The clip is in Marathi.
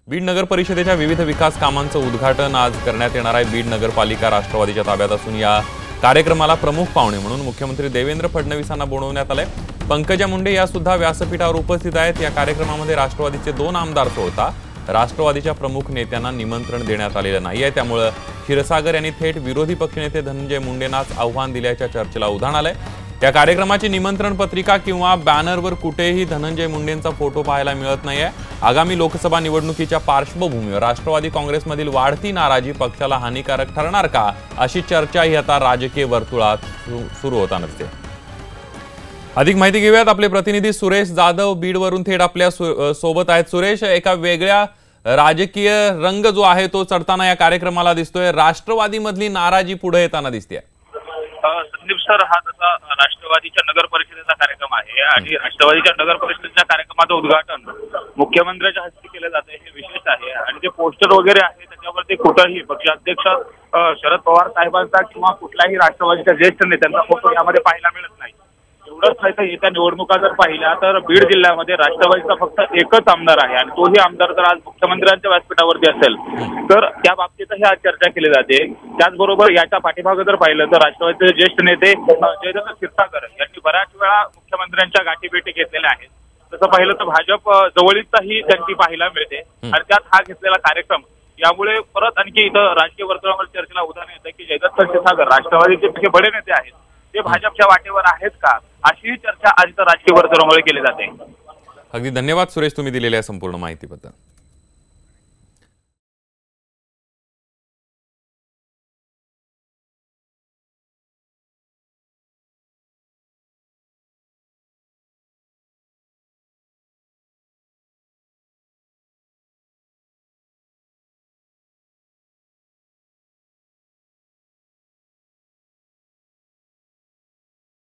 बीड नगर परिषदेच्या विविध विकास कामांचं उद्घाटन आज करण्यात येणार आहे। बीड नगरपालिका राष्ट्रवादीच्या ताब्यात असून या कार्यक्रमाला प्रमुख पाहुणे म्हणून मुख्यमंत्री देवेंद्र फडणवीसांना बोलवण्यात आले। पंकजा मुंडे या सुद्धा व्यासपीठावर उपस्थित आहेत। या कार्यक्रमामध्ये राष्ट्रवादीचे 2 आमदार सोडता राष्ट्रवादीच्या प्रमुख नेत्यांना निमंत्रण देण्यात आलेलं नाही आहे। त्यामुळे क्षीरसागर यांनी थेट विरोधी पक्षनेते धनंजय मुंडेंनाच आव्हान दिल्याच्या चर्चेला उधाण आलंय। या कार्यक्रमाची निमंत्रण पत्रिका किंवा बॅनरवर कुठेही धनंजय मुंडेंचा फोटो पाहायला मिळत नाहीये। आगामी लोकसभा निवडणुकीच्या पार्श्वभूमीवर राष्ट्रवादी काँग्रेसमधील वाढती नाराजी पक्षाला हानिकारक ठरणार का, अशी चर्चाही आता राजकीय वर्तुळात सुरू होताना दिसते। अधिक माहिती घेऊयात, आपले प्रतिनिधी सुरेश जाधव बीडवरून थेट आपल्या सोबत आहेत। सुरेश, एका वेगळ्या राजकीय रंग जो आहे तो चढताना या कार्यक्रमाला दिसतोय। राष्ट्रवादीमधली नाराजी पुढे येताना दिसते। संदीप सर, हा तसा राष्ट्रवादीच्या नगर परिषदेचा कार्यक्रम आहे आणि राष्ट्रवादीच्या नगर परिषदेच्या कार्यक्रमाचं उद्घाटन मुख्यमंत्र्यांच्या हस्ते केलं जातं, हे विशेष आहे। आणि जे पोस्टर वगैरे आहे त्याच्यावरती कुठेही पक्षाध्यक्ष शरद पवार साहेबांचा किंवा कुठल्याही राष्ट्रवादीच्या ज्येष्ठ नेत्यांचा फोटो यामध्ये पाहायला मिळत नाही। एवढंच नाही तर येत्या निवडणुका जर पाहिल्या तर बीड जिल्ह्यामध्ये राष्ट्रवादीचा फक्त एकच आमदार आहे आणि तोही आमदार जर आज मुख्यमंत्र्यांच्या व्यासपीठावरती असेल तर त्या बाबतीतही आज चर्चा केली जाते। त्याचबरोबर याच्या पाठीमागे जर पाहिलं तर राष्ट्रवादीचे ज्येष्ठ नेते जयदत्त क्षीरसागर यांनी बऱ्याच वेळा मुख्यमंत्र्यांच्या गाठीभेटी घेतलेल्या आहेत। तसं पाहिलं तर भाजप जवळीकही त्यांची पाहायला मिळते आणि त्यात हा घेतलेला कार्यक्रम यामुळे परत आणखी इथं राजकीय वर्तुळामध्ये चर्चेला उदाहरण येतं की जयदत्त क्षीरसागर राष्ट्रवादीचे जे बडे नेते आहेत ते भाजपच्या वाटेवर आहेत का, अशी चर्चा आज इथं राजकीय वर्तुळामुळे केली जाते। अगदी धन्यवाद सुरेश, तुम्ही दिलेल्या संपूर्ण माहितीबद्दल।